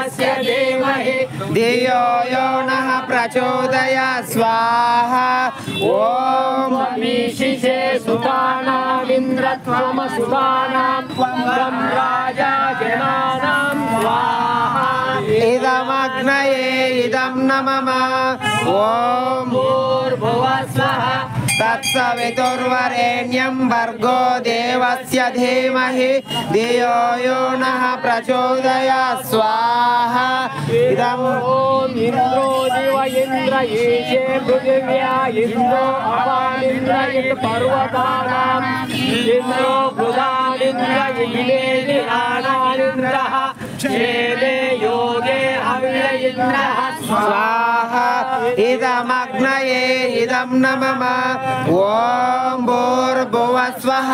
देवस्य धीमहि धियो यो नः प्रचोदयात् स्वाहा ॐ मीशिषे सुतानामिन्द्रत्वमसुतानां त्वं राजा जनानां स्वाहा इदमग्नये इदं नमः ॐ भूर्भुवः स्वः तत्सवितुर्वरेण्यं भर्गो देवस्य धीमहि धियो यो नः प्रचोदयात् स्वाहा इदं ॐ इन्द्रो दिव इन्द्र ईशे पृथिव्या इन्द्रो अपानिन्द्र पर्वतानाम् इन्द्रो बुधानिन्द्र इले दिहानानिन्द्रः क्षेले योगे हव्य इन्द्रः स्वाहा इदमग्नये इदं नमः ॐ भूर्भुवः स्वः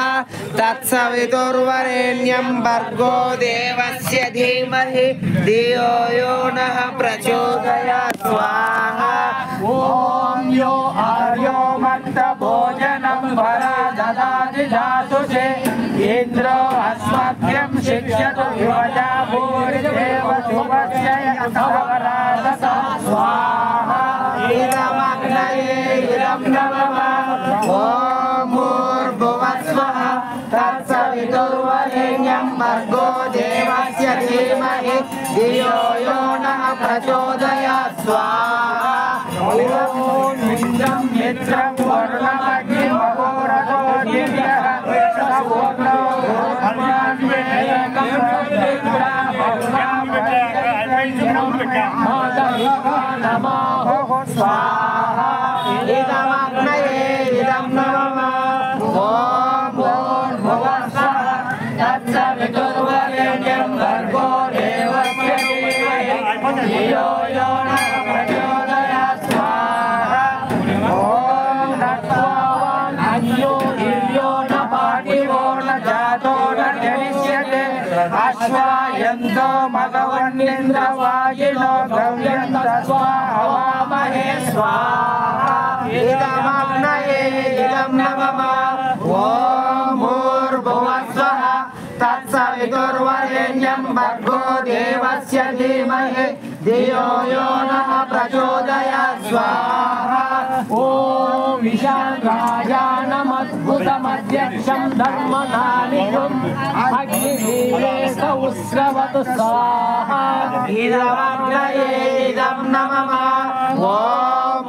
तत्सवितुर्वरेण्यं भर्गो देवस्य धीमहि धियो यो नः प्रचोदयात् स्वाहा ॐ यो आर्यो मत्तभोजनं भरा ददाति जातुषे इन्द्रो अस्मभ्यं शिक्षतु युवजा भूरिदेव शुभक्षय सवराजसा स्वाहा इदमग्नये इदं नमः ॐ भूर्भुवः स्वः तत्सवितुर्वरेण्यं भर्गो देवस्य धीमहि धियो यो नः प्रचोदयात् स्वाहा ॐ इन्द्रं मित्रं वर्णमग्निमहोरथो दिव्यः सवोर्णो नमो स्वाहा इदमग्नये इदं नमः ॐ भूर्भुवः स्वः तत्सवितुर्वरेण्यं भर्गो देवस्य धीमहि धियो यो नः प्रचोदयात् स्वाहा ॐ नत्वावान् अन्यो हिर्यो न पाटिवो न जातो न जनिष्यते अश्वायन्तो मघवन्निन्द्रवायिनो गव्यन्त स्वाहवामहे स्वाहा इदमग्नये इदं नमः ॐ भूर्भुवः स्वः तत्सवितुर्वरेण्यं भर्गो देवस्य धीमहि धियो यो नः प्रचोदयात् स्वाहा ॐ विशाखायानमद्भुतमध्यक्षं धर्मनानिकम् अग्निवीरे सौस्रवतु स्वाहा इदमग्नये इदं नमः ॐ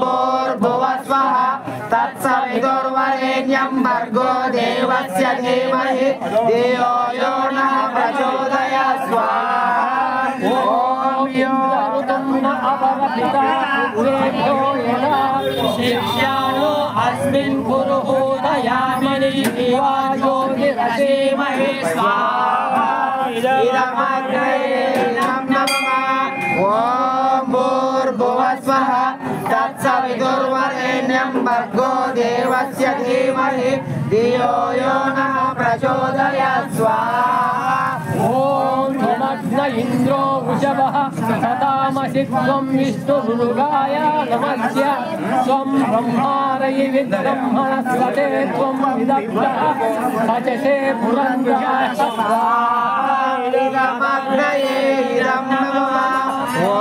भूर्भुवः स्वः तत्सवितुर्वरेण्यं भर्गो देवस्य धीमहि धियो यो नः प्रचोदयात् स्वाहा ॐ यो न अपवर्तिता उग्रेभ्यो यदा शिष्याणो अस्मिन् पुरुहूतयामिनि दिवा ज्योतिरसीमहे स्वाहा इदमग्नये इदं नमः ॐ भूर्भुवः स्वः तत्सवितुर्वरेण्यं भर्गो देवस्य धीमहि धियो यो नः प्रचोदयात् स्वाहा ॐ नमग्न इन्द्रो वृषभः सतामसि त्वं विष्णुमृगाय नमस्य त्वं ब्रह्मारयि विद्ब्रह्मणस्पते त्वं विदग्धः सचसे पुरन्दराय स्वाहा इदमग्नये इदं नमः ॐ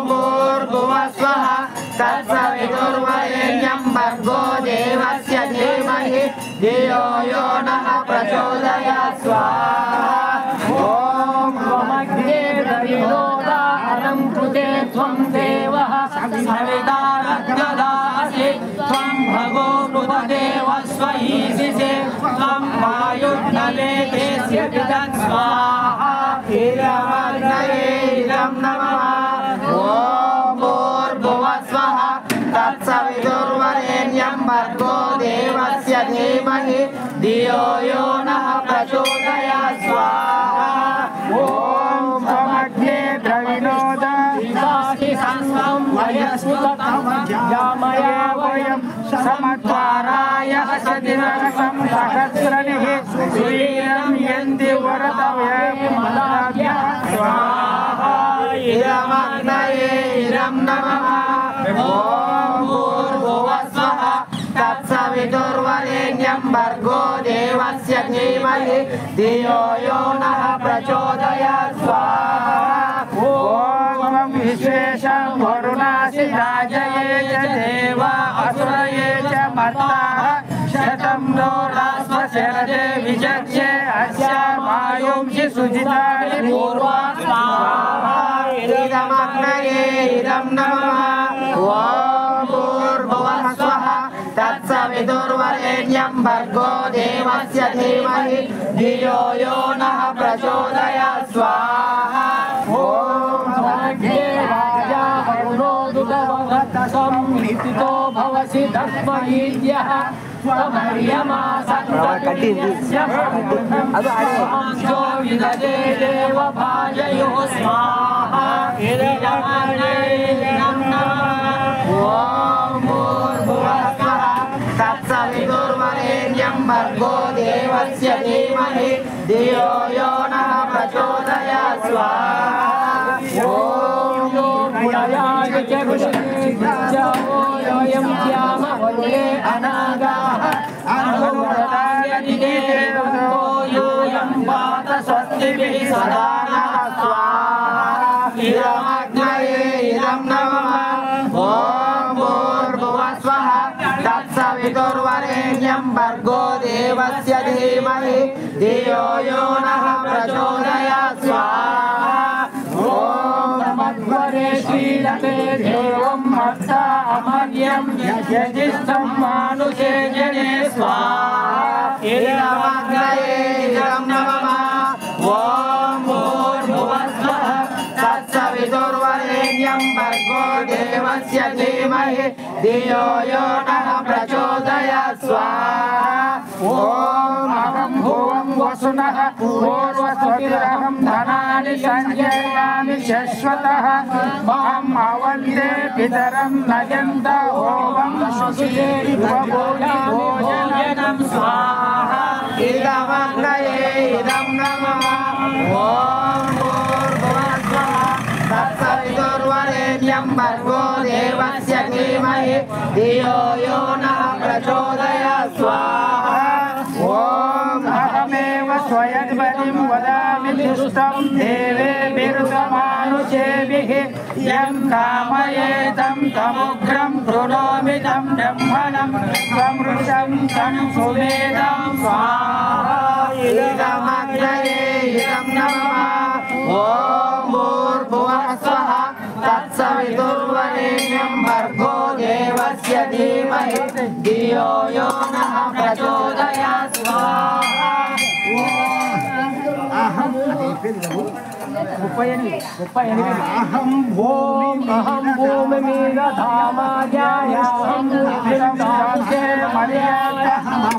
भूर्भुवः स्वः तत्सवितुर्वरेण्यं भर्गो देवस्य धीमहि धियो यो नः प्रचोदयात् स्वाहा ॐ त्वमग्ने दरिणोदा अनं कृते त्वं देवः सवितारग्नदासि त्वं भगो नृपदेवस्वईशिषे त्वं वायुर्नले देस्य विदत् स्वाहा इदमग्नये इदं नमः ॐ भूर्भुवः स्वः तत्सवितुर्वरेण्यं भर्गो देवस्य धीमहि धियो यो नः प्रचोदयात् स्वाहा ॐ त्वमग्ने द्रविणोदा संस्वं वयस्वतमया वयं समत्वाराय सदिवसं सहस्रनिः वीरं यन्ति वरदव्यमलाभ्यः स्वाहा इदमग्नये इदं नमः ॐ भूर्भुवः स्वः तत्सवितुर्वरेण्यं भर्गो देवस्य धीमहि धियो यो नः प्रचोदयात् स्वाहा ॐ यशं वरुणासि राजये च देवा असुरये च मर्ताः शतं नो रास्व शरदे विचक्षे अस्यामायुंषि सुजितानि पूर्वा स्वाहा इदमग्नये इदं नमः ॐ भूर्भुवः स्वः तत्सवितुर्वरेण्यं भर्गो देवस्य धीमहि धियो यो नः प्रचोदयात् स्वाहा ॐ भाग्ये राजा वरुणो दुदवहतसं नितितो भवसि तस्मयीद्यः स्वमर्यमा सन्ततिर्यस्य जो विदधे देव भाजयो स्वाहा इदमग्नयं नमः ॐ भूर्भुवः स्वः तत्सवितुर्वरेण्यं भर्गो देवस्य धीमहि धियो यो नः प्रचोदयात् स्वाहा ॐ गुणयाय च गुणयं श्यामवल्ले अनागाः अनुव्रताय देवो योऽयं पात स्वस्तिभिः सदा नः स्वाहा इदमग्नये इदं नमः ॐ भूर्भुवः स्वः तत्सवितुर्वरेण्यं भर्गो देवस्य धीमहि धियो यो नः प्रचोदयात् स्वाहा ॐ मध्वरे श्रीलते देवं भक्ता अमर्यं यजिष्ठं मानुषे जने स्वाहा इदमग्नये इदं नमः ॐ भूर्भुवः स्वः तत्सवितुर्वरेण्यं भर्गो देवस्य धीमहि धियो यो नः प्रचोदयात् स्वाहा ॐ अहं भुवं वसुनः पूर्वस्वतिरहं धनानि सञ्चयामि शश्वतः माम् अवन्ते पितरं नयन्त होमं भोजनं स्वाहा इदमग्नये इदं नमः ॐ भूर्भुवः स्वः तत्सवितुर्वरेण्यं भर्गो देवस्य धीमहि धियो यो नः प्रचोदयात् स्वाहा ॐ अहमेव स्वयद्वदिं वदामि दुष्टं देवेभिरुतमानुषेभिः यं कामयेतं तमुग्रं कृणोमि तं ब्रह्मणं स्वमृषं तं सुवेदं स्वाहा इदमग्नये इदं नमः ॐ भूर्भुवः स्वः तत्सवितुर्वरेण्यं भर्गो देवस्य धीमहि धियो यो नः प्रचोदयात् स्वाहा अहं भूमिमीदधामाजायाहं विरंसांसे मर्यादाहं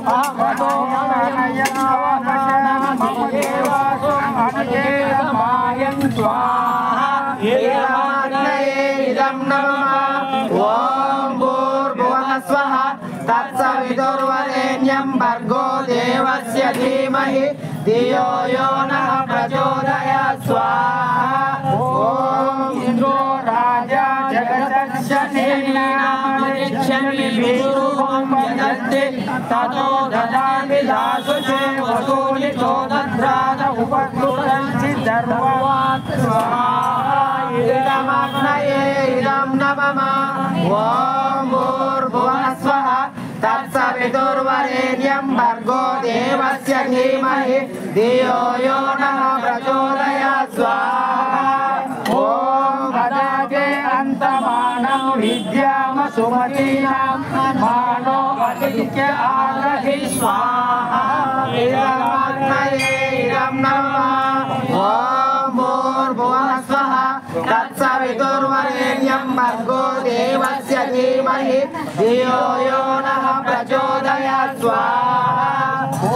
स्वाहा इदमग्नये इदं नमः ॐ भूर्भुवः स्वः तत्सवितुर्वरेण्यं भर्गो देवस्य धीमहि धियो यो नः प्रचोदयात् स्वाहा ॐ इन्द्रो राजा जगतस्य सेनामनिच्छन्ति विश्रुवं यदन्ति ततो ददामि दासुषे वसूनि चोदध्राद उपकृतन्ति धर्मवात् स्वाहा इदमग्नये इदं नमः ॐ भूर्भुवः स्वः तत्सवितुर्वरेण्यं भर्गो देवस्य धीमहि धियो यो नः प्रचोदयात् स्वाहा ॐ भदागे अन्तमानं विद्यामसुमतीनां मानो अतिथ्य आगहि स्वाहा इदमग्नये इदं नमः ॐ भूर्भुवः स्वः तत्सवितुर्वरेण्यं भर्गो देवस्य धीमहि धियो यो नः प्रचोदयात् स्वाहा ॐ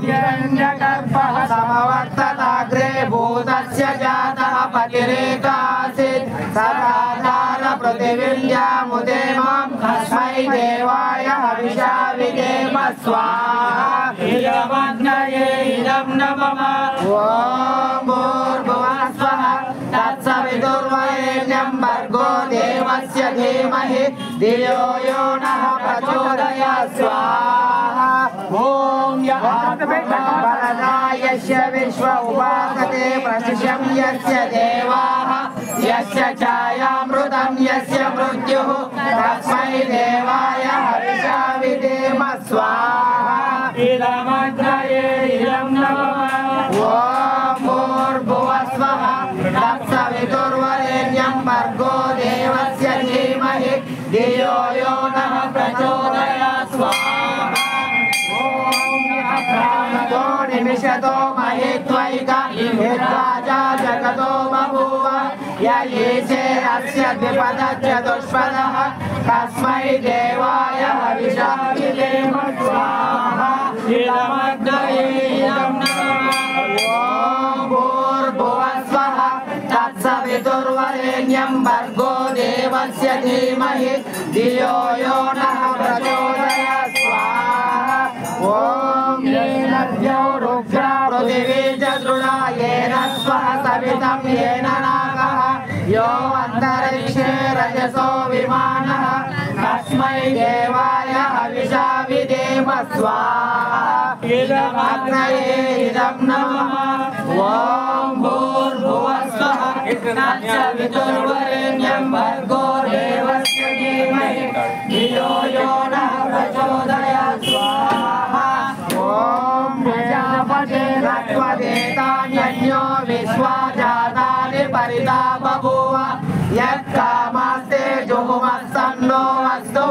हिरण्यगर्भः समवर्तताग्रे भूतस्य जातः पतिरेकासीत् सदाधार पृथिवीं यामुदे मां तस्मै देवाय हविषा विधेम स्वाहा इदमग्नये इदं नमः ॐ भूर्भुवः स्वः तत्सवितुर्वरेण्यं भर्गो देवस्य धीमहि धियो यो नः प्रचोदयात् स्वाहा ॐ यः विश्व उपासते प्रशिशं यस्य देवाः यस्य छायामृतं यस्य मृत्युः तस्मै देवाय हविषा विधेम स्वाहा इदमग्नये इदं नमः ॐ भूर्भुवः स्वः तत्सवितुर्वरेण्यं भर्गो देवस्य धीमहि धियो यो नः प्रचोदयात् स्वाहा निमिषतो महेत्वैका राजा जगतो बभूव य ईशे अस्य द्विपदश्च दुष्पदः तस्मै देवाय हविषा विधेम स्वाहा इदमग्नये इदं नमः ॐ भूर्भुवः स्वः तत्सवितुर्वरेण्यं भर्गो देवस्य धीमहि धियो यो नः प्रचोदयात् स्वाहा ॐ येन रुद्रा पृथिवी च दृढा येन स्वः सवितं येन नागः यो अन्तरिक्षे रजसो विमानः तस्मै देवाय हविषा विधेम स्वाहा इदमग्नये इदं नमः ॐ भूर्भुवः स्वः तत्सवितुर्वरेण्यं भर्गो देवस्य धीमहि धियो यो नः प्रचोदयात् स्वाहा ॐ प्रजापते रत्वदेतान्यो विश्वा जातानि परिता बभूव यत्कामास्ते जुहुमस्सन्नो अस्तु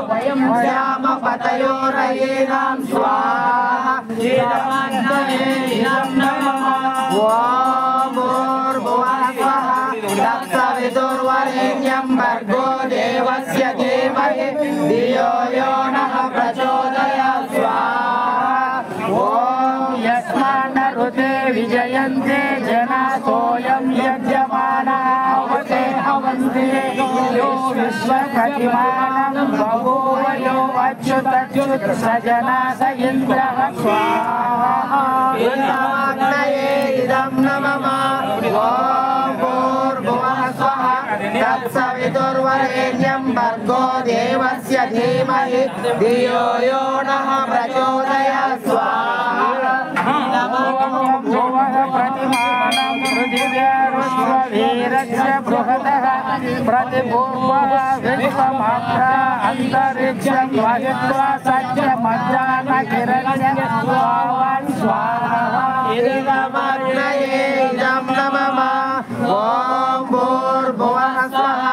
श्यामपतयोरयेनां स्वाहा इदमग्नये इदं नमः ॐ भूर्भुवः स्वः तत्सवितुर्वरेण्यं भर्गो देवस्य धीमहि धियो यो नः प्रचोदयात् स्वाहा ॐ यस्मान्नरुते विजयन्ते जना सोऽयं यज्ञमानावते हवन्ते यो विश्वप्रतिमानं बभूव यो अच्युतच्युत स जना स इन्द्रः स्वाहा इदमग्नये इदं नमः ॐ भूर्भुवः स्वः तत्सवितुर्वरेण्यं भर्गो देवस्य धीमहि धियो यो नः प्रचोदयात् स्वाहा प्रतिमानं पृथिव्यारुष्ववीरस्य बृहतः प्रतिपूर्वः विश्वमात्रा अन्तरिक्षं महित्वा सत्यमध्याह्नकिरणस्य स्वाहा इदमग्नये इदं नमः ॐ भूर्भुवः स्वः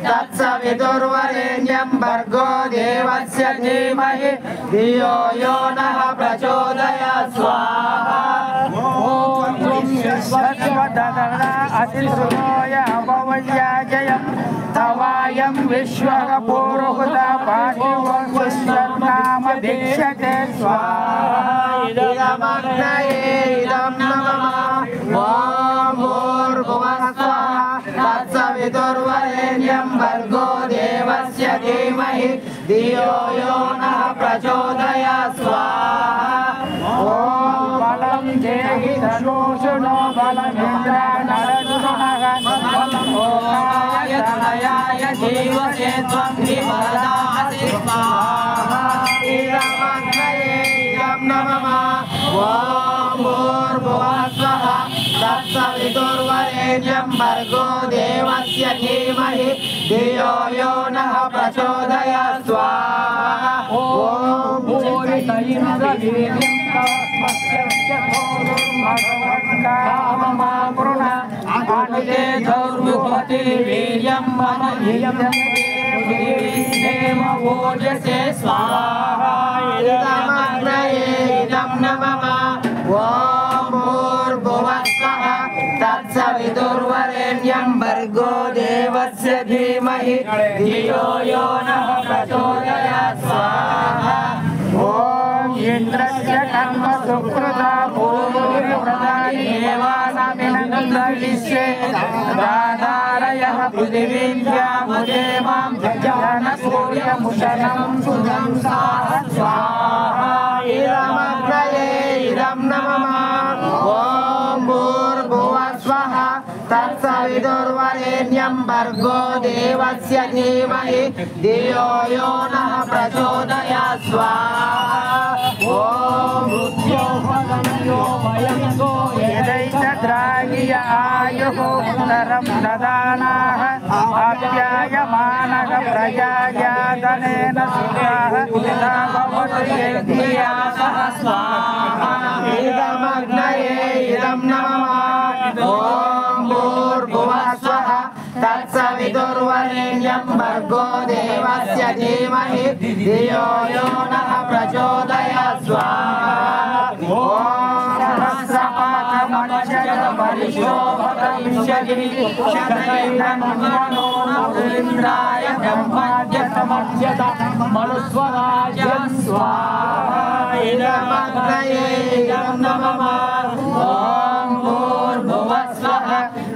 तत्सवितुर्वरेण्यं भर्गो देवस्य धीमहि धियो यो नः प्रचोदयात् स्वाहा अतिसुनोय अभवज्याजयं तवायं विश्वः पुरोहुता पार्थिवं दीक्षते स्वाहा इदमग्नये इदं नमः ॐ भूर्भुवः स्वः तत्सवितुर्वरेण्यं भर्गो देवस्य धीमहि धियो यो नः प्रचोदयात् स्वाहा ॐ बलं देहि धनुषुणो बलमिन्द्रा नरसुनः बलमोहाय तनयाय जीवसे त्वं विमदासि स्वाहा इदमग्नये इदं नमः ॐ भूर्भुवः स्वः तत्सवितुर्वरेण्यं भर्गो देवस्य धीमहि धियो यो नः प्रचोदयात् स्वाहा ॐ भूरितैन्द्रवीर्यं तस्मस्य भगवत्काममावृण अनुते धौर्मुहति वीर्यं मम धियं देवोजसे स्वाहा इदमग्नये इदं नमः ॐ भूर्भुवः स्वः तत्सवितुर्वरेण्यं भर्गो देवस्य धीमहि धियो यो नः प्रचोदयात् स्वाहा ॐ इन्द्रस्य कर्म सुकृता पूर्वव्रतानि देवानामिनन्दविश्वे दाधारयः पृथिवीन्द्यामुदे मां जानसूर्यमुशनं सुदं स्वाहा इदमग्नये इदं नमः ॐ भूर्भुवः स्वः तत्सवितुर्वरेण्यं भर्गो देवस्य धीमहि धियो यो नः प्रचोदयात् स्वाहा ॐ मृत्योर्भगन्यो भयं गो वेदैतद्रागिय आयुः उत्तरं ददानाः आप्यायमानः प्रजायातनेन सुराः यदा भवतु यज्ञया सह स्वाहा इदमग्नये इदं नमः ॐ भूर्भुवः स्वः तत्सवितुर्वरेण्यं भर्गो देवस्य धीमहि धियो यो नः प्रचोदयात् स्वाहा ॐ सहस्रपाकमक्षरपरिशोभतमिष्यति शतैर्नमोन्द्राय ब्रह्माद्य समर्च्यत मनुस्वराज्यं स्वाहा इदमग्नये इदं नमः ॐ भूर्भुवः स्वः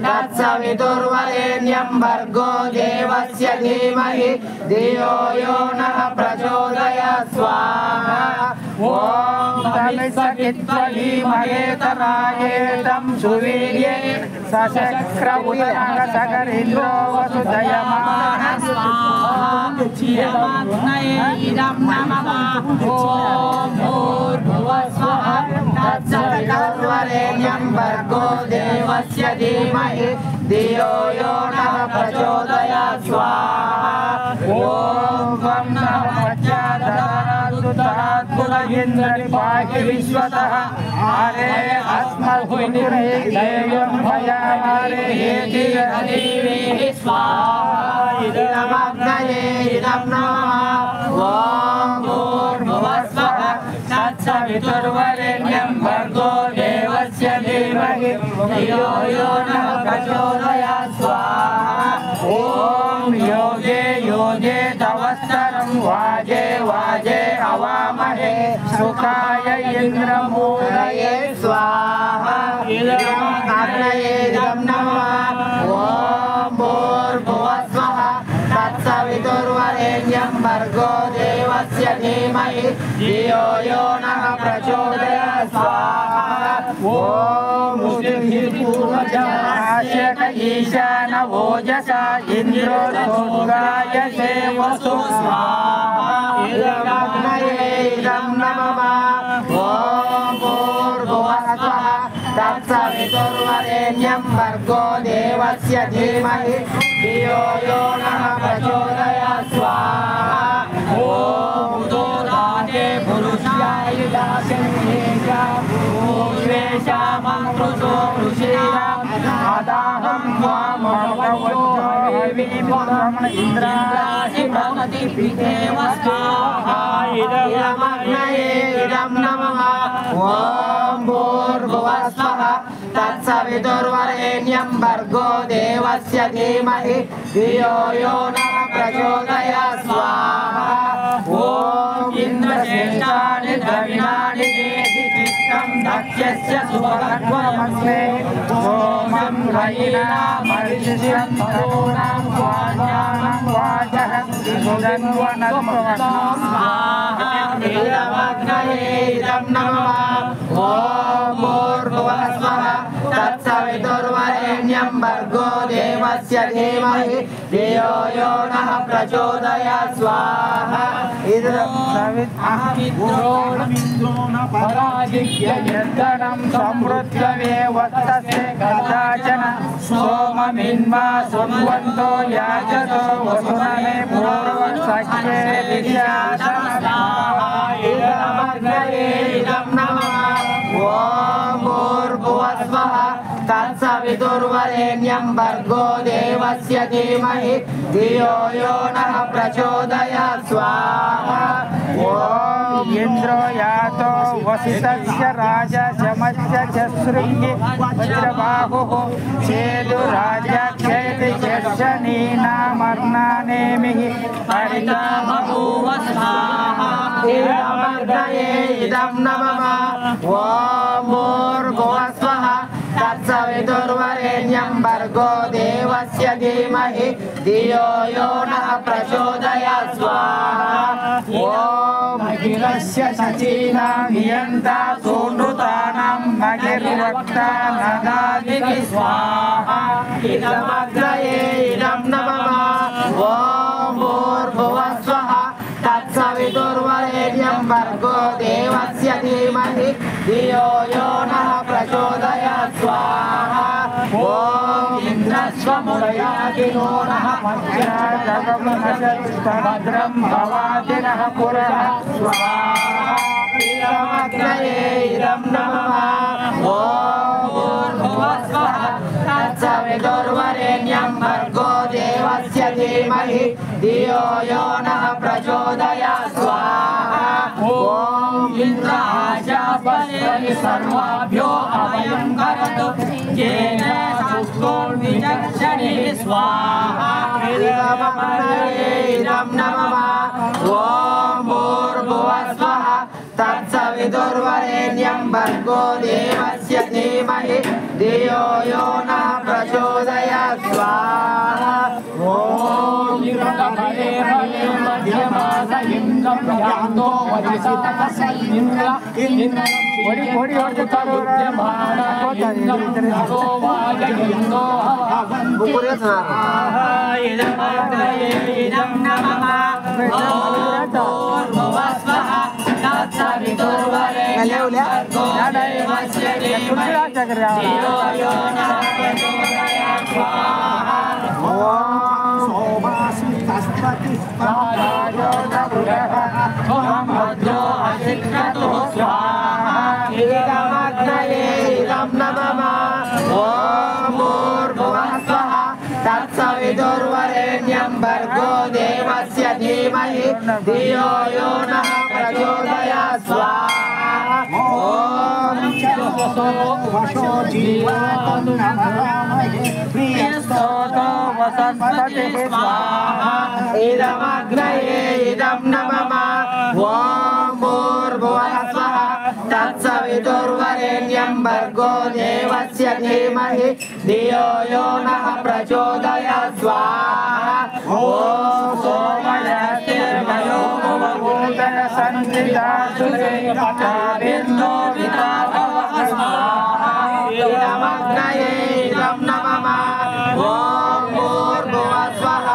तत्सवितुर्वरेण्यं भर्गो देवस्य धीमहि धियो यो नः प्रचोदयात् स्वाहा ॐ तमित्सकित्वहीमहेतरायेतं सुवीर्ये सशक्रमुदनः सकरिन्द्रो वसुदयमानः स्वाहा इदं नमः ॐ भूर्भुवः स्वः तत्सवितुर्वरेण्यं भर्गो देवस्य धीमहि धियो यो नः प्रचोदयात् स्वाहा ॐ त्वं नमश्चादरादुतात्पुरयिन्द्रनिपाहि विश्वतः हरे अस्मद्भुनिर्देवं भयामारे हेतिरदेवेः स्वाहा इदमग्नये इदं नमः ॐ भूर्भुवः स्वः तत्सवितुर्वरेण्यं भर्गो देवस्य धीमहि धियो यो नः प्रचोदयात् स्वाहा ॐ योगे योगे तवस्तरं वाजे वाजे हवामहे सुखाय इन्द्रमूलये स्वाहा इदमग्नये इदं नमः ॐ भूर्भुवः स्वः तत्सवितुर्वरेण्यं भर्गो देवस्य धीमहि धियो यो नः प्रचोदयात् स्वाहा ॐ पूर्वजास्यक ईशान ओजसा इन्द्रो सोगाय सेवसु स्वाहा इदमग्नये इदं नमः ॐ भूर्भुवः स्वः तत्सवितुर्वरेण्यं भर्गो देवस्य धीमहि धियो यो नः प्रचोदयात् स्वाहा ॐ उदोदाने पुरुषायुधाशेषा पूर्वेशामङ्कृतो ऋषीणाम् अदाहं त्वामववज्रोहिवीपुरम् इन्द्रासि भवति पितेव स्वाहा इदमग्नये इदं नमः ॐ भूर्भुवः स्वः तत्सवितुर्वरेण्यं भर्गो देवस्य धीमहि धियो यो नः प्रचोदयात् स्वाहा ॐ इन्द्रशेषाणि द्रविणानि देहि चित्तं दक्षस्य सुभगत्वमस्मे सोमं रयिणामर्षिषं तरूणां स्वाजानं वाचः सुगन्वनत्वमस्मे स्वाहा इदमग्नये इदं नमः ॐ भूर्भुवः स्वः तत्सवितुर्वरेण्यं भर्गो देवस्य धीमहि धियो यो नः प्रचोदयात् स्वाहा पराजिह्य यद्धनं समृद्धमेवस्तस्य कदाचन सोममिन्वा सुन्वन्तो याजतो वसुनने पूर्वसख्ये दिशासनः इदमग्नये इदं नमः ॐ भूर्भुवः स्वः तत्सवितुर्वरेण्यं भर्गो देवस्य धीमहि धियो यो नः प्रचोदयात् स्वाहा ॐ इन्द्रो यातो वसितस्य राजा शमस्य च शृङ्गी वज्रबाहुः चेदुराजाख्येति चर्षणीनामर्णानेमिः परितामभूव स्वाहा इदमग्नये इदं नमः ॐ भूर्भुवः स्वः तत्सवितुर्वरेण्यं भर्गो देवस्य धीमहि धियो यो नः प्रचोदयात् स्वाहा ॐ अखिलस्य सचीनां हियन्ता सूनृतानां मगिर्वक्ता नदादिति स्वाहा इदमग्नये इदं नमः ॐ भूर्भुवः स्वः तत्सवितुर्वरेण्यं भर्गो देवस्य धीमहि धियो यो नः प्रचोदयात् स्वाहा ॐ इन्द्रस्वमुदयादिनो नः भद्रं भवाति नः पुरः स्वाहा इदमग्नये इदं नमः ॐ भूर्भुवस्वः तत्सवितुर्वरेण्यं भर्गो देवस्य धीमहि धियो यो नः प्रचोदयात् स्वाहा ॐ इन्द्राशास्पति सर्वाभ्यो अभयं करतु येन शास्त्रोर्विचक्षणे स्वाहा इदमग्नये इदं नमः ॐ भूर्भुवस्वः तत्सवितुर्वरेण्यं भर्गो देवस्य धीमहि धियो यो नः प्रचोदयात् स्वाहा ॐ भले भले मध्यमास इंद्रं यान्तो वचसा इंद्र कोड़ी उत्तरो इंद्रो वाज इंद्रो इदं नमः ॐ भूर्भुवस्वः तत्सवितुर्वरेण्यं भर्गो देवस्य धीमहि धियो यो नः प्रचोदयात् स्वाहा भद्रो अशिक्रतु स्वाहा इदमग्नये इदं नमः ॐ भूर्भुवस्वः तत्सवितुर्वरेण्यं भर्गो देवस्य धीमहि धियो यो नः प्रचोदयात् स्वाहा ॐ वशो जीवातु प्रियस्तोतो वसस्पतिः स्वाहा इदमग्नये इदं नमः ॐ भूर्भुवस्वः तत्सवितुर्वरेण्यं भर्गो देवस्य धीमहि धियो यो नः प्रचोदयात् स्वाहा ॐ सोमयस्तेर्मयो भूतः सन्निधातुरे पचाबिन्दो विदाभवः स्वाहा इदमग्नये इदं नमः ॐ भूर्भुवस्वः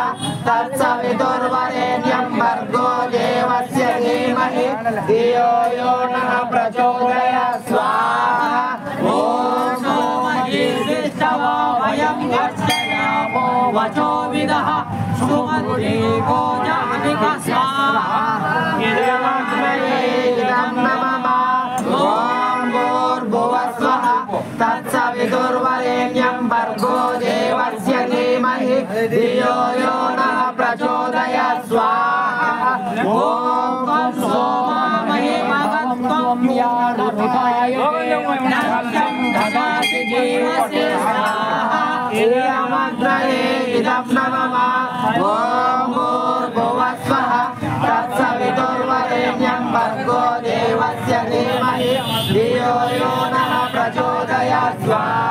तत्सवितुर्वरेण्यं भर्गो देवस्य धीमहि धियो यो नः प्रचोदयात् स्वाहा ॐ सोमजीर्विष्टवो वयं गच्छयामो वचो विदः सुमद्देवो जानिक स्वाहा इदमग्नये इदं नमः ॐ भूर्भुवस्वः तत्सवितुर्वरेण्यं भर्गो देवस्य धीमहि धियो यो नः प्रचोदयात् स्वाहा ॐ सोमामहे भगवत्वं यारुकाय नक्षं ददाति जीवस्य स्वाहा इदमग्नये इदं नमः ॐ भूर्भुवस्वः तत्सवितुर्वरेण्यं भर्गो देवस्य धीमहि धियो यो नः प्रचोदयात् स्वाहा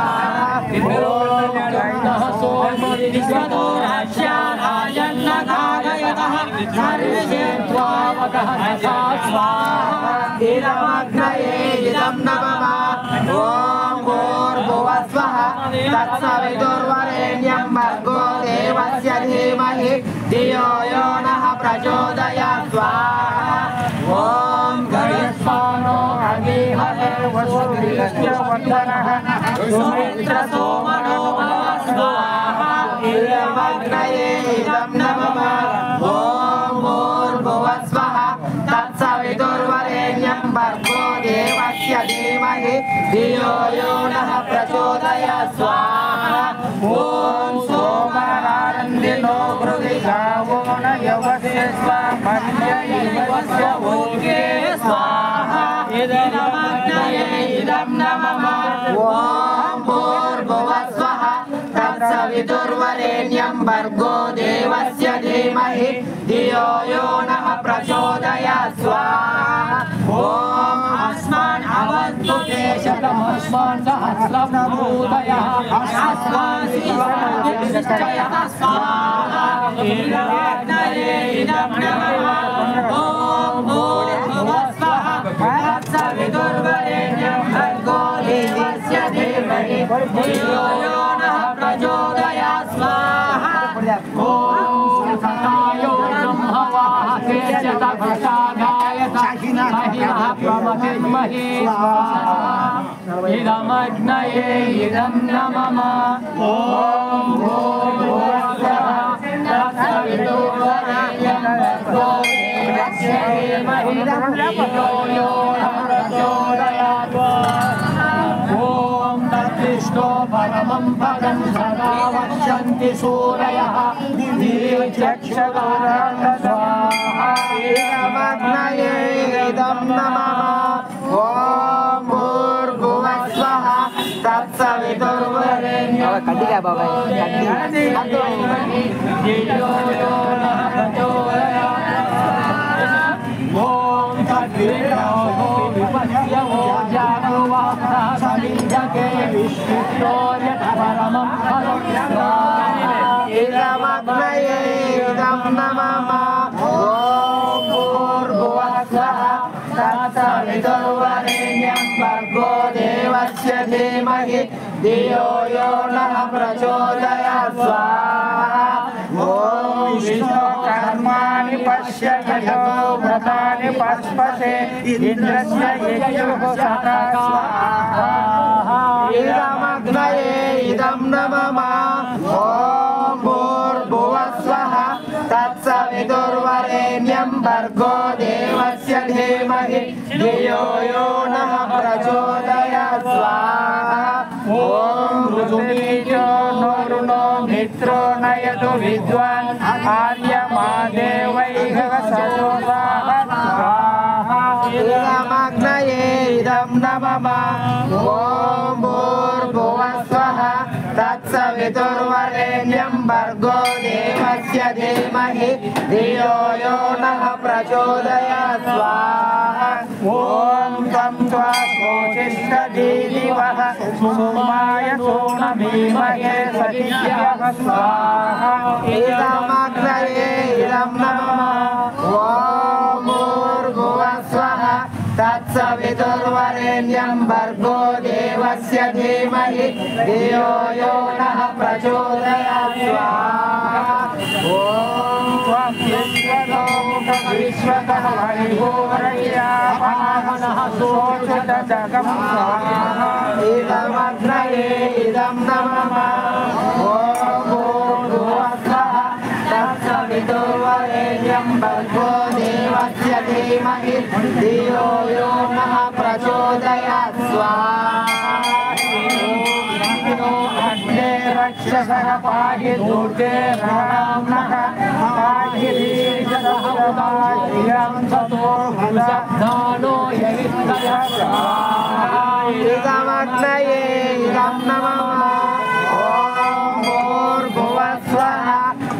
सोमो राष्ट्रायन्नघागयतः सर्वजेत्वावतः स्वाहा इदमग्नये इदं नमः ॐ भूर्भुवस्वः तत्सवितुर्वरेण्यं भर्गो देवस्य धीमहि धियो यो नः प्रचोदयात् स्वाहा ॐ गणेशानो अगिहरे वसुभिश्च वन्दनः सुमित्र सोमनो भव स्वाहा इदमग्नये इदं नमः ॐ भूर्भुवस्वः तत्सवितुर्वरेण्यं भर्गो देवस्य धीमहि धियो यो नः प्रचोदयात् स्वाहा ॐ सोमरानन्दिनो हृदि गावो न यवस्य स्वामन्यैवस्य भोगे स्वाहा इदमग्नये इदं नमः ॐ भूर्भुवस्वः तत्सवितुर्वरेण्यं भर्गो देवस्य धीमहि धियो यो नः प्रचोदयात् स्वाहा ॐ अस्मान् अवन्तु देशतमस्मान् सहस्रभूतयः अस्मान् निश्चयः स्वाहा इदमग्नये इदं नमः ॐ भूर्भुवस्वः तत्सवितुर्वरेण्यं भर्गो देवस्य धीमहि धियो यो नः प्रचोदयात् स्वाहा ॐ सतायो ब्रह्मवाः तेजसप्रसादाय महिमः प्रमतिर्महे स्वाहा इदमग्नये इदं न मम ॐ भूर्भुवस्सुवः तत्सवितुर्वरेण्यं भर्गो देवस्य धीमहि धियो यो न प्रचोदयात् ॐ तत्तिष्ठो परमं पदं सदा वक्षन्ति सूरयः स्वाहा इदमग्नये इदं न मम ॐ भूर्भुवस्सुवः तत्सवितुर्वरेण्यं धियो यो न प्रचोदयात् ॐ तद्विष्णोः विपश्यवो जानुवाः समिञ्जते विष्णुतो परमं पदं इदमग्नये इदं न मम ॐ भूर्भुवस्सुवः तत्सवितुर्वरेण्यं भर्गो देवस्य धीमहि धियो यो नः प्रचोदयात् स्वाहा ॐ विष्णुकर्माणि पश्यति व्रतानि पस्पसे इन्द्रस्य यज्ञः सदा स्वाहा इदमग्नये इदं न मम ॐ भूर्भुवस्सुवः तत्सवितुर्वरेण्यं भर्गो देवस्य धीमहि धियो यो नः प्रचोदयात् स्वाहा ॐ ऋतुमीजो नो ऋणो मित्रो नयतु विद्वान् आर्यमादेवैः स्वाहा इदमग्नये इदं न मम ॐ भूर्भुवस्सुवः तत्सवितुर्वरेण्यं भर्गो देवस्य धीमहि धियो यो नः प्रचोदयात् स्वाहा ॐ तं त्वा शोचिष्ठदीदिवः सुमाय सोममीमहे सतीभ्यः स्वाहा इदमग्नये इदं न मम ॐ भूर्भुवस्सुवः तत्सवितुर्वरेण्यं भर्गो देवस्य धीमहि धियो यो नः प्रचोदयात् स्वाहा ॐ त्वं विश्वतः हरिभोरय्यावाहनः सोऽच्युतजगं स्वाहा इदमग्नये इदं न मम ॐ भूर्भुवस्सुवः तत्सवितुर्वरेण्यं भर्गो देवस्य धीमहि धियो यो नः प्रचोदयात् स्वाहा अग्ने रक्षसः पाहि दूर्गे राम्नः पाहि दीर्घसहृदायं ततो भुजग्नानो यविष्ठयः स्वाहा इदमग्नये इदं न मम ॐ भूर्भुवस्सुवः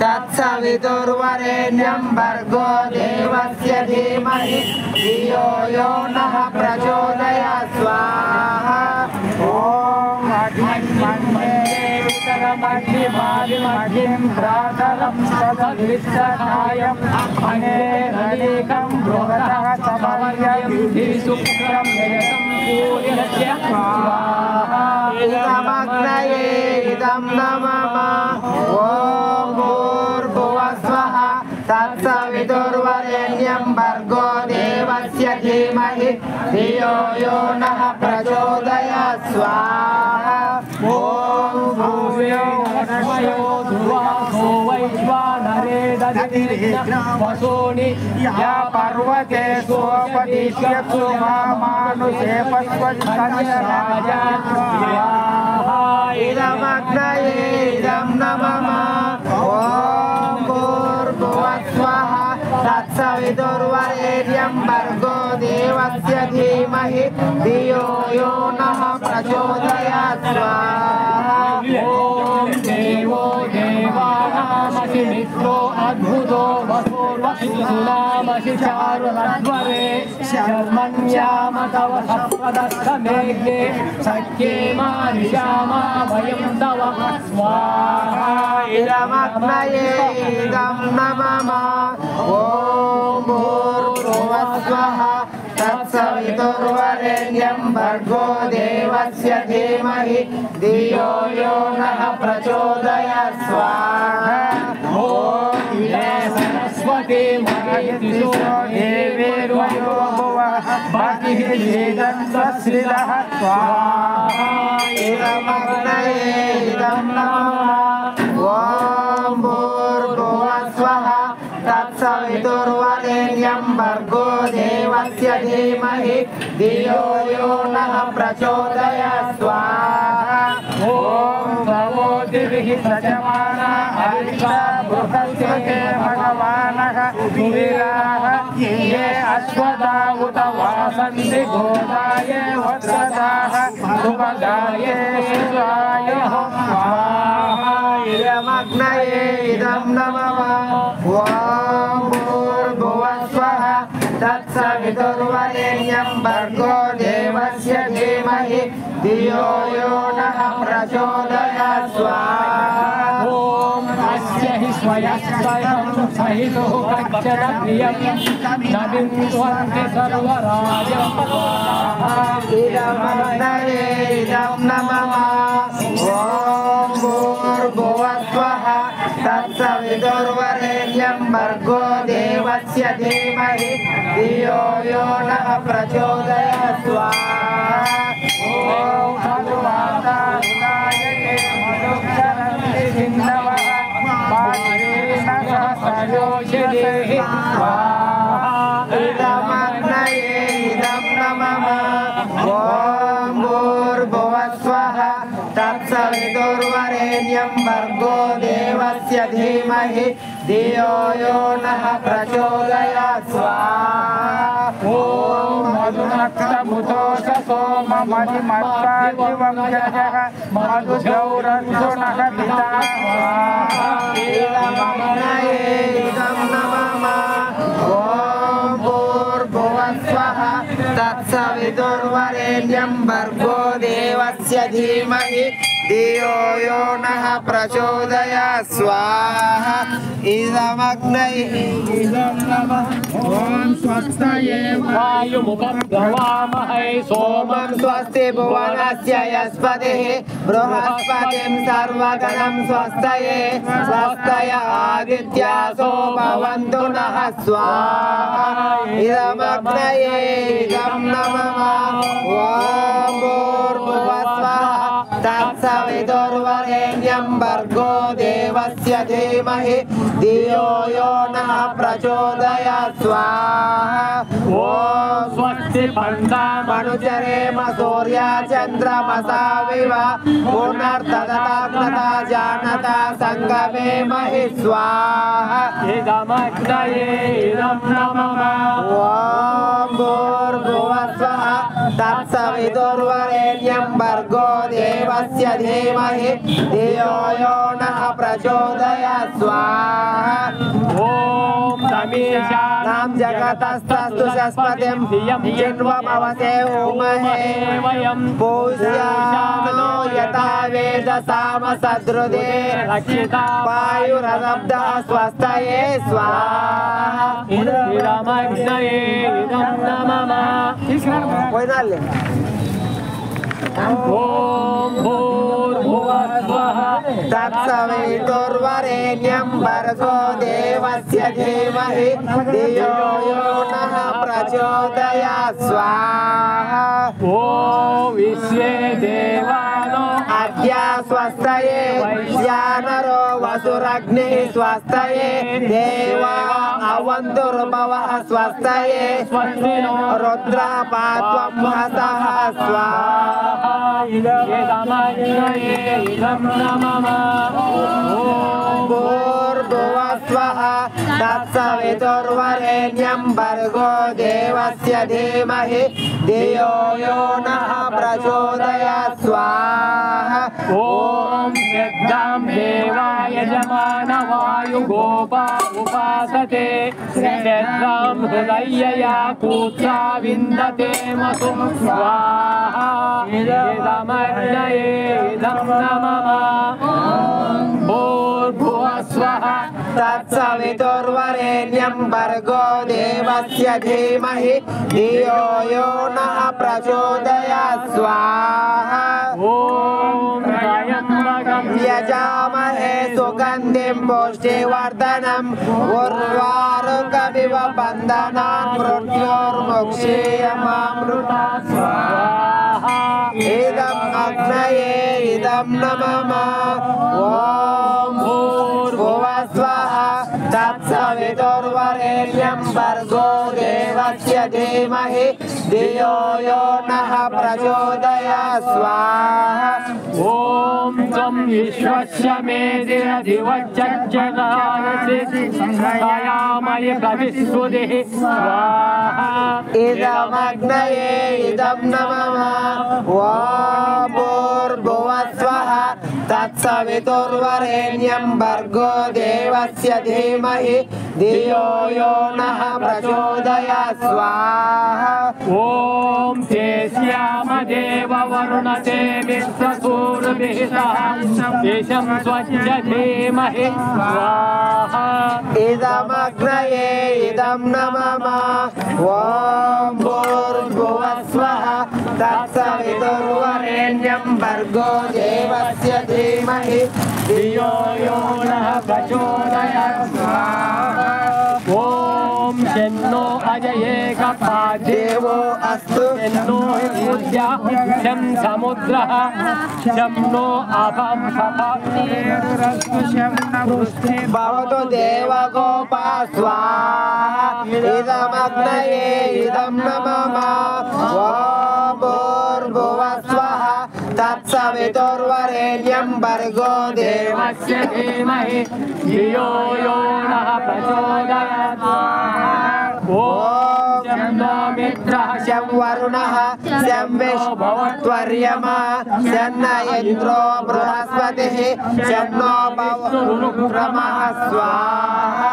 तत्सवितुर्वरेण्यं भर्गो देवस्य धीमहि धियो यो नः प्रचोदयात् स्वाहा ॐ अग्निमग्निमादिमग्निं भ्रातरं सदविष्टकायं अनेरनेकं बृहतः समर्यं शुक्रं यशं पूर्यस्य स्वाहा इदमग्नये इदं न मम ॐ भूर्भुवस्सुवः तत्सवितुर्वरेण्यं भर्गो देवस्य धीमहि धियो यो नः प्रचोदयात् स्वाहा ॐ भूयो वनस्पयो ध्रुवासो वैश्वानरे दधिर्वसूनि या पर्वते सोपदिश्यत्सु मानुषे पश्वत्संयराजा स्वाहा इदमग्नये इदं न मम ॐ भूर्भुवस्सुवः तत्सवितुर्वरेण्यं भर्गो देवस्य धीमहि धियो यो नः प्रचोदयात् स्वाहा ॐ देवो देवानामसि मित्रो अद्भुतो वसुर्वसुनामसि चारुरध्वरे शर्मण्याम तव सप्तदशमेघ्ने सख्ये मारिषामा वयं तव स्वाहा इदमग्नये इदं न मम ॐ भूर्भुवस्सुवः तत्सवितुर्वरेण्यं भर्गो देवस्य धीमहि धियो यो नः प्रचोदयात् स्वाहा ॐ सरस्वती देवेर्वयो भुवः भगिर्येदन्वश्रितः स्वाहा इदमग्नये इदं नमः ॐ भूर्भुवस्वः तत्सवितुर्वरेण्यं भर्गो देवस्य धीमहि धियो यो नः प्रचोदयात् स्वाहा ॐ भवो दिविः सजमाना हरिषा बृहस्पते भगवानः वीराः ये अश्वदा उत वासन्ति गोदाये वत्सदाः सुभगाये शिवाय स्वाहा इदमग्नये इदं नमः ॐ भूर्भुवस्वः तत्सवितुर्वरेण्यं भर्गो देवस्य धीमहि धियो यो नः प्रचोदयात् स्वाहा ॐ अस्य हि स्वयं सहितुः कच्चन प्रियं न विन्वन्ति सर्वराजं इदमग्नये इदं नमः ॐ भूर्भुवस्वः तत्सवितुर्वरेण्यं भर्गो देवस्य धीमहि धियो यो नः प्रचोदयात् स्वाहा ॐ मधुवातारुणायते मधुक्षरन्ति सिन्धवः पारेण सहसयोषिभिः स्वाहा इदमग्नये इदं नमः ॐ भूर्भुवस्वः तत्सवितुर्वरेण्यं भर्गो देवस्य धीमहि धियो यो नः प्रचोदयात् स्वाहा ॐ मधुनक्तमुतोषसो ममधिमत्पादिवंशजः मधुगौरन्धुनः पिता स्वाहा इदमग्नये इदं नमः ॐ भूर्भुवस्वः तत्सवितुर्वरेण्यं भर्गो देवस्य धीमहि धियो यो नः प्रचोदयात् स्वाहा इदमग्नये इदं नमः ॐ स्वस्तये वायुमुपब्रवामहे सोमं स्वस्ति भुवनस्य यस्पतिः बृहस्पतिं सर्वगणं स्वस्तये स्वस्तय आदित्यासो भवन्तु नः स्वाहा इदमग्नये इदं नमः ॐ भूर्भुवस्वः तत्सवितुर्वरेण्यं भर्गो देवस्य धीमहि धियो यो नः प्रचोदयात् स्वाहा ॐ स्वस्ति मनुचरेम सूर्याचन्द्रमसाविव पुनर्तदताग्नता जानता सङ्गमे महि स्वाहा इदमग्नये इदं नमः ॐ भूर्भुवस्वः तत्सवितुर्वरेण्यं भर्गो देवस्य धीमहि धियो यो नः प्रचोदयात् स्वाहा ॐ नाम जगतस्तस्तु शस्पतिं जिन्वमवसे उमहे वयं पूज्यानो यथा वेद सामसदृदे रक्षिता वायुरदब्धः स्वस्तये स्वाहा इदमग्नये इदं नमः ॐ भूर्भुवस्वः तत्सवितुर्वरेण्यं भर्गो देवस्य धीमहि धियो यो नः प्रचोदयात् स्वाहा ॐ विश्वे देवानो अद्य स्वस्तये वैश्यानरो वसुरग्निः स्वस्तये देवा अवन्तुर्भवः स्वस्तये स्वस्तिनो रुद्रपात्वं हसः स्वाहा इदमग्नये इदं नमः भूर्भुवस्वः तत्सवितुर्वरेण्यं भर्गो देवस्य धीमहि धियो यो नः प्रचोदयात् स्वाहा ॐ श्रद्धां देवा यजमानवायुगोपा उपासते श्रद्धां हृदयया कूत्रा विन्दते मसु स्वाहा इदमग्नये इदं नमः भूर्भुवस्वः तत्सवितुर्वरेण्यं भर्गो देवस्य धीमहि धियो यो नः प्रचोदयात् स्वाहा ॐ यजामहे सुगन्धिं पुष्टिवर्धनम् उर्वारुकमिव बन्धनान् मृत्योर्मुक्षीयमामृता स्वाहा इदम् अग्नये इदं नमः ॐ भूर्भुवः स्वः तत्सवितुर्वरेण्यं भर्गो देवस्य धीमहि धियो यो नः प्रचोदयात् स्वाहा ॐ त्वं विश्वस्य मेदिरधिवच्चक्षगायसि दयामयि कविस्वदिः स्वाहा इदमग्नये इदं नमः ॐ भूर्भुवः स्वः तत्सवितुर्वरेण्यं भर्गो देवस्य धीमहि धियो यो नः प्रचोदयात् स्वाहा ॐ ते श्यामदेव वरुणते विश्वसूर्भिः सह देशं स्वच्छ धीमहि स्वाहा इदमग्नये इदं नमः ॐ भूर्भुवः स्वः तत्सवितुर्वरेण्यं भर्गो देवस्य धीमहि धियो यो नः प्रचोदयात् स्वाहा ॐ शन्नो अजयेकपादे देवो अस्तु शन्नो पूज्या शं समुद्रः शं नो अभं भवतु देवगोपा स्वाहा इदमग्नये इदं नमः ॐ भूर्भुवः स्वः तत्सवितुर्वरेण्यं भर्गो देवस्य धीमहि धियो यो नः प्रचोदयात् ॐ शं नो मित्रः शं वरुणः शं विष्णुर्यमा शं इन्द्रो बृहस्पतिः शं नो भवतुरुक्रमः स्वाहा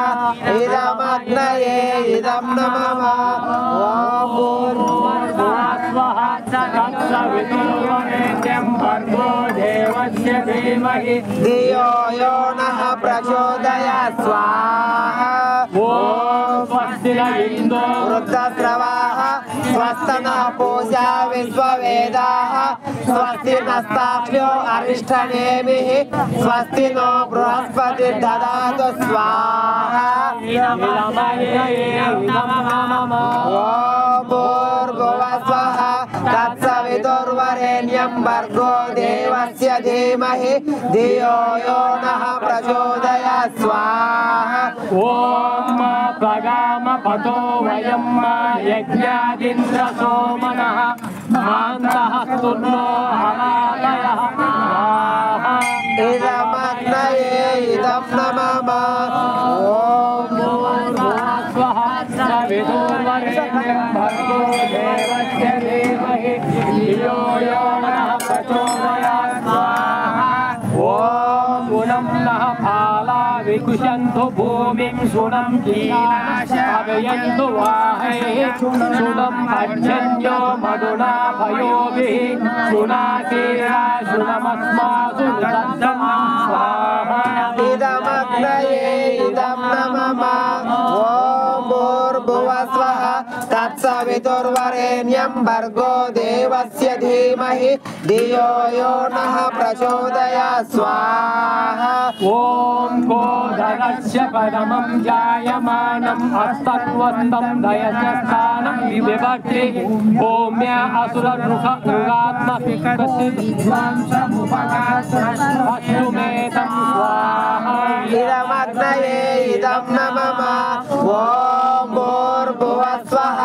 इदमग्नये इदं नमः ॐ भूर्भुवः स्वः तत्सवितुर्वरेण्यं भर्गो देवस्य धीमहि धियो यो नः प्रचोदयात् स्वाहा ॐ स्वस्ति न इन्दो वृद्धस्रवाः स्वस्तनः पूजा विश्ववेदाः स्वस्ति नस्ताभ्यो अरिष्टनेमिः स्वस्ति नो बृहस्पतिर्ददातु स्वाहा ॐ भूर्भुवः स्वः तत्सवितुर्वरेण्यं भर्गो देवस्य धीमहि धियो यो नः प्रचोदयात् स्वाहा ॐ प्रगामपतो वयं मा यज्ञादिन्द्रसोमनः मान्तः स्तुर्नो हवादयः स्वाहा इदमग्नये इदं नमः ॐ भूर्भुवः स्वः सवितुर्वरेण्यं भर्गो देवस्य धीमहि धियो यो नः प्रचोदयात् स्वाहा ॐ गुणं नः फाला विकुशन्तु भूमिं सुनं कीनाशयन्तु वाहैः सुनं भक्षन्यो मधुना भयोभिः सुनासीरा सुनमस्मासु दत्तं स्वाहा इदमग्नये इदं नमः ॐ भूर्भुवः स्वः तत्सवितुर्वरेण्यं भर्गो देवस्य धीमहि धियो यो नः प्रचोदयात् स्वाहा ॐ गोधनस्य परमं जायमानम् अस्तन्वन्तं दयस्य स्थानं विभक्ति भूम्य असुररुगात्मकमेतं स्वाहा इदमग्नये इदं नमः ॐ भूर्भुवः स्वः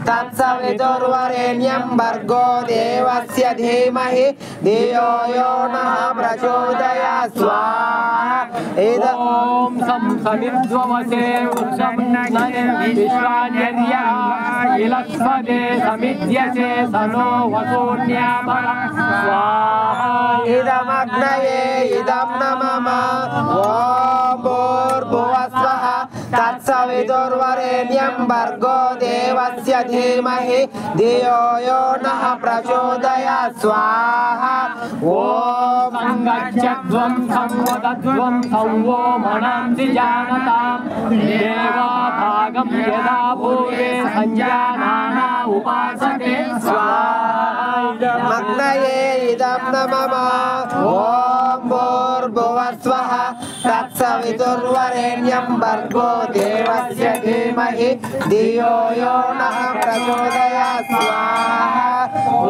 तत्सवितुर्वरेण्यं भर्गो देवस्य धीमहि धियो यो नः प्रचोदयात् स्वाहा ॐ सं समिद्वमसे विश्वान्यर्या इलस्वदे समिद्यसे सनो वसून्यामः स्वाहा इदमग्नये इदं नमः ॐ भूर्भुवः स्वः तत्सवितुर्वरेण्यं भर्गो देवस्य धीमहि धियो यो नः प्रचोदयात् स्वाहा ॐ संगच्छध्वं संवदध्वं संवो मनांसि जानतां देवा भागं यदा भूये संजानाना उपासते स्वाहा मग्नये इदं नमः ॐ భూర్భువస్వః తత్సవితుర్వరేణ్యం భర్గో దేవస్య ధీమహి ధియో యో నః ప్రచోదయాత్ స్వాహా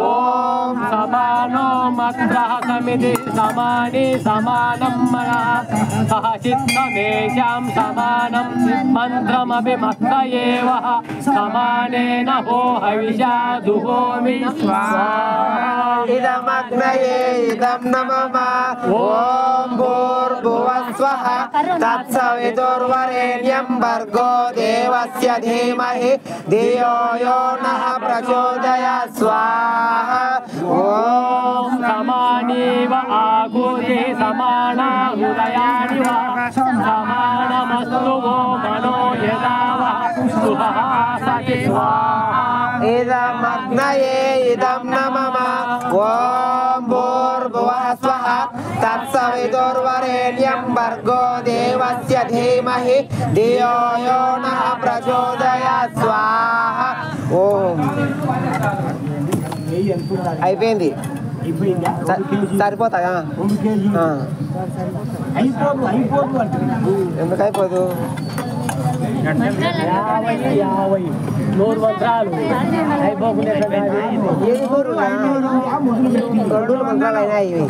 ఓం సమానో మగ్రః సమితి సమాని సమానం మనః సహ చిత్తమేషాం సమానం మంత్రమపి మత్తయేవ సమానేన హో హవిషా దుహోమి స్వాహా ఇదమగ్నయే ఇదం నమః ఓం భూర్భువస్వః తత్సవితుర్వరేణ్యం భర్గో దేవస్య ధీమహి ధియో యో నః ప్రచోదయాత్ స్వాహా ఓం సమానీవ ఆకూతి సమానా హృదయాని వా సమానమస్తు వో మనో యదావ సుహాసతి స్వాహా ఇదమగ్నయే ఇదం నమః ఓం భూర్భువస్వః తత్సవితుర్వరేణ్యం భర్గో దేవస్య ధీమహి ధియో యో నః ప్రచోదయాత్ స్వాహా ఓం అయిపోయింది సరిపోతాయా ఎందుకు అయిపోదు 50 నూరు మంత్రాలు అయిపోకుండా ఏది కోరు 2 మంత్రాలు అయినా ఇవి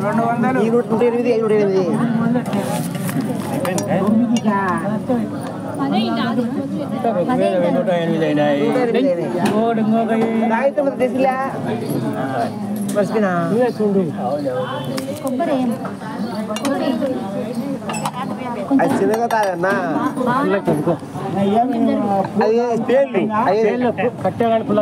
108 అది చిన్నగా తాగన్నా అది కట్టె కడుపులో